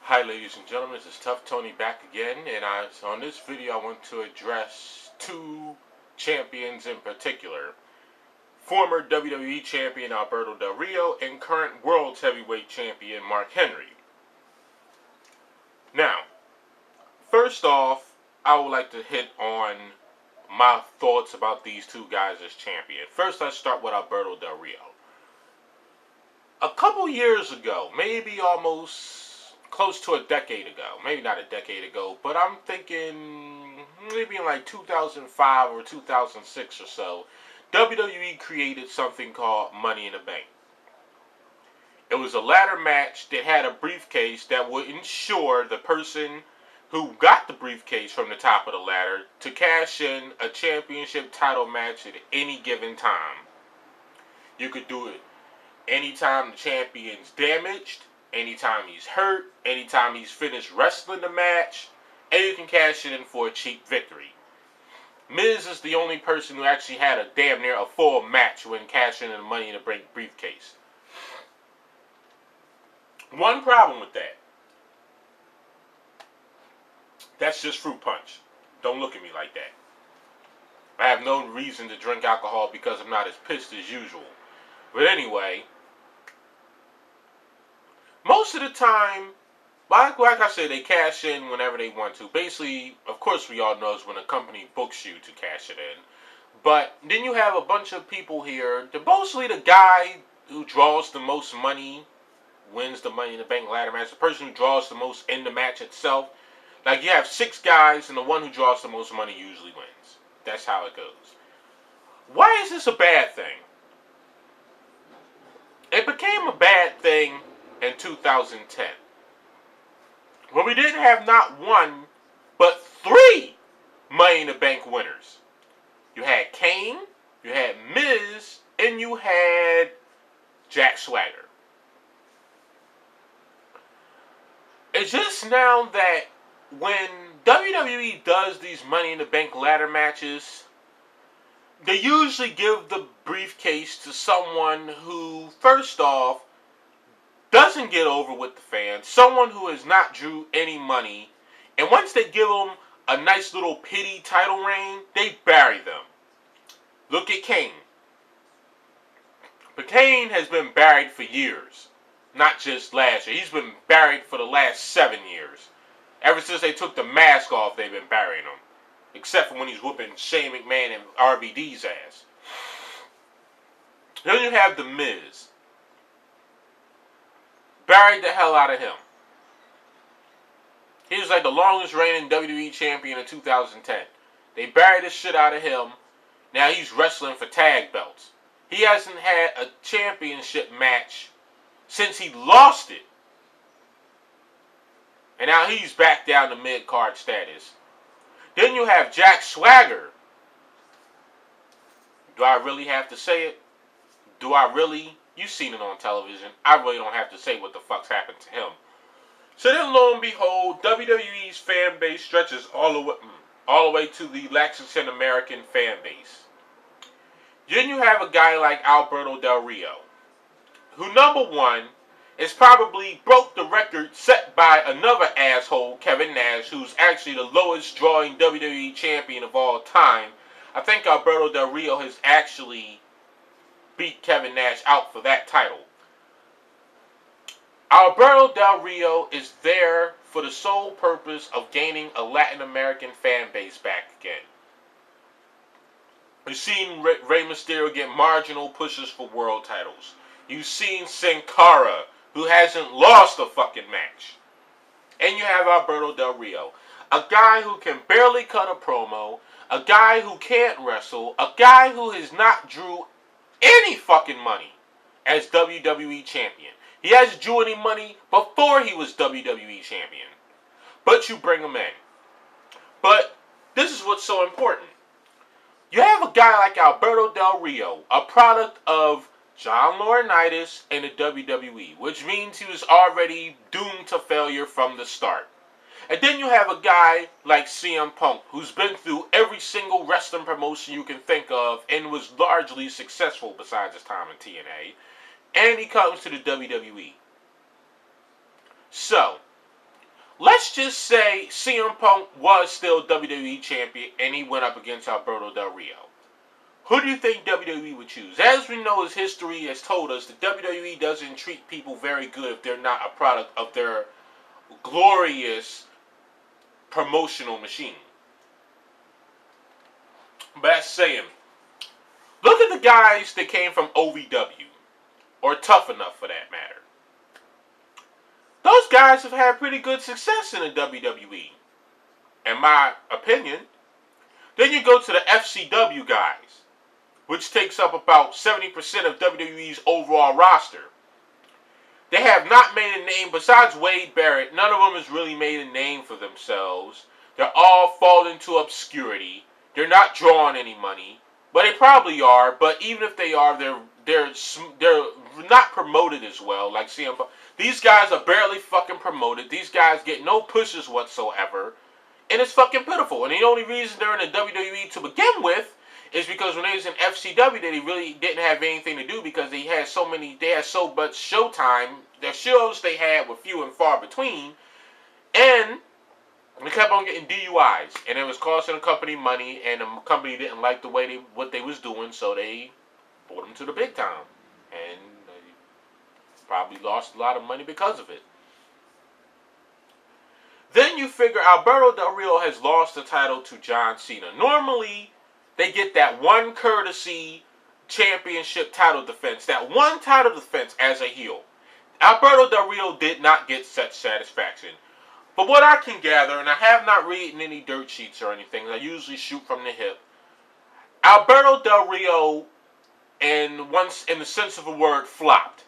Hi ladies and gentlemen, this is Tough Tony back again, and on this video I want to address two champions in particular. Former WWE champion Alberto Del Rio and current World's Heavyweight champion Mark Henry. Now, first off, I would like to hit on my thoughts about these two guys as champion. First, let's start with Alberto Del Rio. A couple years ago, maybe almost close to a decade ago, maybe not a decade ago, but I'm thinking maybe in like 2005 or 2006 or so, WWE created something called Money in the Bank. It was a ladder match that had a briefcase that would ensure the person who got the briefcase from the top of the ladder to cash in a championship title match at any given time. You could do it anytime the champion's damaged, anytime he's hurt, anytime he's finished wrestling the match, and you can cash it in for a cheap victory. Miz is the only person who actually had a damn near a full match when cashing in the Money in the Bank briefcase. One problem with that. That's just fruit punch. Don't look at me like that. I have no reason to drink alcohol because I'm not as pissed as usual. But anyway, most of the time, like I said, they cash in whenever they want to. Basically, of course, we all know is when a company books you to cash it in. But then you have a bunch of people here. They're mostly the guy who draws the most money wins the Money in the Bank ladder match. The person who draws the most in the match itself. Like you have 6 guys, and the one who draws the most money usually wins. That's how it goes. Why is this a bad thing? It became a bad thing in 2010. When we didn't have not one, but 3 Money in the Bank winners. You had Kane, you had Miz, and you had Jack Swagger. It's just now that when WWE does these Money in the Bank ladder matches, they usually give the briefcase to someone who, first off, doesn't get over with the fans, someone who has not drew any money, and once they give them a nice little pity title reign, they bury them. Look at Kane. But Kane has been buried for years, not just last year. He's been buried for the last 7 years. Ever since they took the mask off, they've been burying him. Except for when he's whooping Shane McMahon and RVD's ass. Then you have The Miz. Buried the hell out of him. He was like the longest reigning WWE champion in 2010. They buried the shit out of him. Now he's wrestling for tag belts. He hasn't had a championship match since he lost it. And now he's back down to mid-card status. Then you have Jack Swagger. Do I really have to say it? Do I really? You've seen it on television. I really don't have to say what the fuck's happened to him. So then, lo and behold, WWE's fan base stretches all the way to the Lexington American fan base. Then you have a guy like Alberto Del Rio, who, number one, is probably broke the record set by another asshole, Kevin Nash, who's actually the lowest drawing WWE champion of all time. I think Alberto Del Rio has actually beat Kevin Nash out for that title. Alberto Del Rio is there for the sole purpose of gaining a Latin American fan base back again. You've seen Rey Mysterio get marginal pushes for world titles. You've seen Sin Cara, who hasn't lost a fucking match. And you have Alberto Del Rio, a guy who can barely cut a promo, a guy who can't wrestle, a guy who has not drew any fucking money as WWE champion. He hasn't drew any money before he was WWE champion. But you bring him in. But this is what's so important. You have a guy like Alberto Del Rio, a product of John Laurinaitis and the WWE, which means he was already doomed to failure from the start. And then you have a guy like CM Punk, who's been through every single wrestling promotion you can think of and was largely successful besides his time in TNA. And he comes to the WWE. So, just say CM Punk was still WWE champion and he went up against Alberto Del Rio. Who do you think WWE would choose? As we know, as history has told us, the WWE doesn't treat people very good if they're not a product of their glorious promotional machine. But that's saying, look at the guys that came from OVW, or Tough Enough for that matter. Those guys have had pretty good success in the WWE, in my opinion. Then you go to the FCW guys, which takes up about 70% of WWE's overall roster. They have not made a name, besides Wade Barrett, none of them has really made a name for themselves. They're all falling into obscurity. They're not drawing any money, but they probably are. But even if they are, they're not promoted as well. Like CM Punk. These guys are barely fucking promoted. These guys get no pushes whatsoever, and it's fucking pitiful. And the only reason they're in the WWE to begin with is because when they was in FCW, they really didn't have anything to do because they had so much showtime. The shows they had were few and far between, and they kept on getting DUIs, and it was costing the company money, and the company didn't like what they was doing, so they brought them to the big time, and they probably lost a lot of money because of it. Then you figure Alberto Del Rio has lost the title to John Cena. Normally, they get that one courtesy championship title defense, that one title defense as a heel. Alberto Del Rio did not get such satisfaction. But what I can gather, and I have not read any dirt sheets or anything, I usually shoot from the hip. Alberto Del Rio, in the sense of a word, flopped.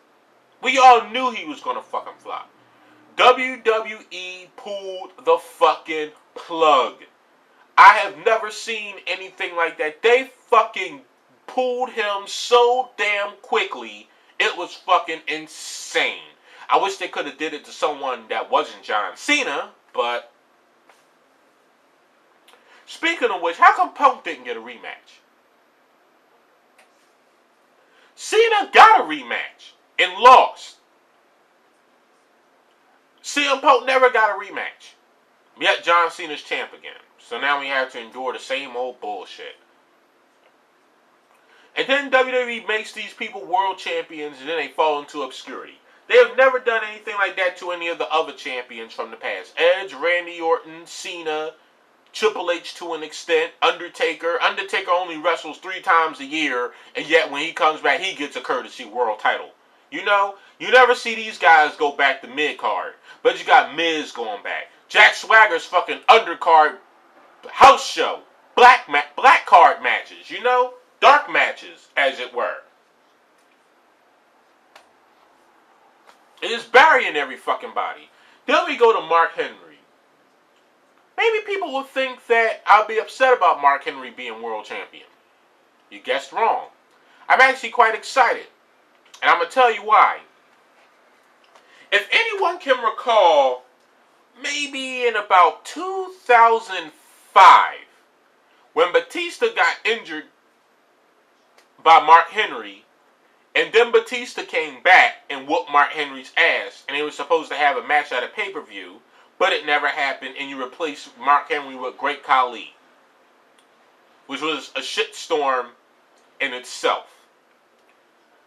We all knew he was going to fucking flop. WWE pulled the fucking plug. I have never seen anything like that. They fucking pulled him so damn quickly. It was fucking insane. I wish they could have did it to someone that wasn't John Cena, but speaking of which, how come Punk didn't get a rematch? Cena got a rematch and lost. CM Punk never got a rematch. Yet John Cena's champ again. So now we have to endure the same old bullshit. And then WWE makes these people world champions and then they fall into obscurity. They have never done anything like that to any of the other champions from the past. Edge, Randy Orton, Cena, Triple H to an extent, Undertaker. Undertaker only wrestles 3 times a year, and yet when he comes back, he gets a courtesy world title. You know, you never see these guys go back to mid-card, but you got Miz going back. Jack Swagger's fucking undercard house show. Black card matches, you know? Dark matches, as it were. It is burying every fucking body. Then we go to Mark Henry. Maybe people will think that I'll be upset about Mark Henry being world champion. You guessed wrong. I'm actually quite excited. And I'm going to tell you why. If anyone can recall, maybe in about 2005, when Batista got injured by Mark Henry, and then Batista came back and whooped Mark Henry's ass, and they were supposed to have a match at a pay-per-view, but it never happened, and you replaced Mark Henry with Great Khali, which was a shitstorm in itself.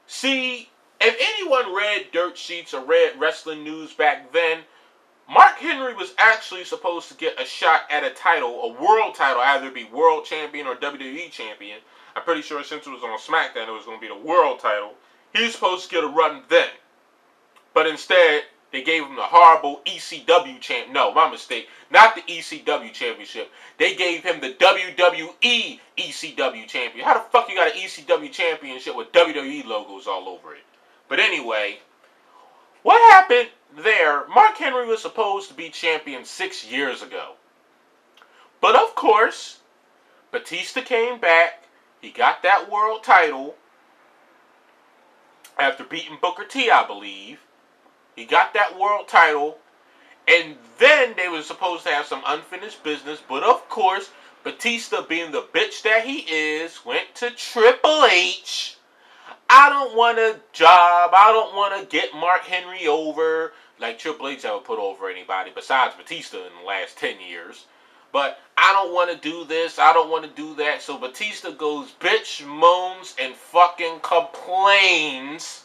See, if anyone read dirt sheets or read wrestling news back then, Mark Henry was actually supposed to get a shot at a title, a world title, either be world champion or WWE champion. I'm pretty sure since it was on SmackDown, it was going to be the world title. He was supposed to get a run then. But instead, they gave him the horrible ECW champ. No, my mistake. Not the ECW championship. They gave him the WWE ECW champion. How the fuck you got an ECW championship with WWE logos all over it? But anyway, what happened there? Mark Henry was supposed to be champion 6 years ago. But of course, Batista came back. He got that world title after beating Booker T, I believe. He got that world title. And then they were supposed to have some unfinished business. But of course, Batista, being the bitch that he is, went to Triple H. I don't want a job. I don't want to get Mark Henry over. like Triple H ever put over anybody besides Batista in the last 10 years. But I don't want to do this, I don't want to do that. So Batista goes, bitch, moans, and fucking complains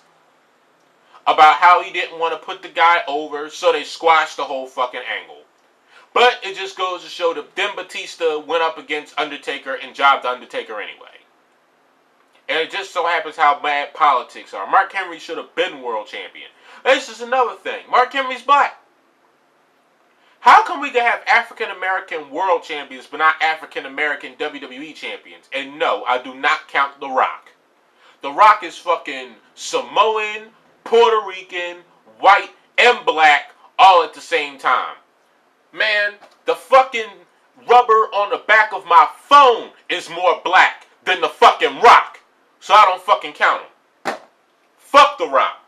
about how he didn't want to put the guy over, so they squashed the whole fucking angle. But it just goes to show that then Batista went up against Undertaker and jobbed Undertaker anyway. And it just so happens how bad politics are. Mark Henry should have been world champion. This is another thing. Mark Henry's black. How come we can have African American world champions but not African American WWE champions? And no, I do not count The Rock. The Rock is fucking Samoan, Puerto Rican, white, and black all at the same time. Man, the fucking rubber on the back of my phone is more black than the fucking Rock. So I don't fucking count him. Fuck The Rock.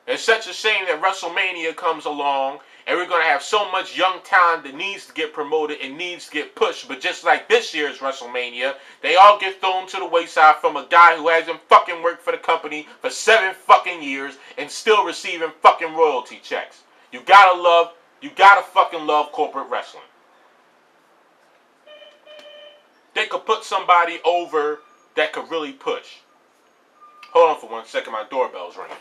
It's such a shame that WrestleMania comes along and we're going to have so much young talent that needs to get promoted and needs to get pushed. But just like this year's WrestleMania, they all get thrown to the wayside from a guy who hasn't fucking worked for the company for 7 fucking years and still receiving fucking royalty checks. You gotta fucking love corporate wrestling. They could put somebody over that could really push. Hold on for 1 second, my doorbell's ringing.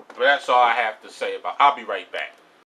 But that's all I have to say about. I'll be right back.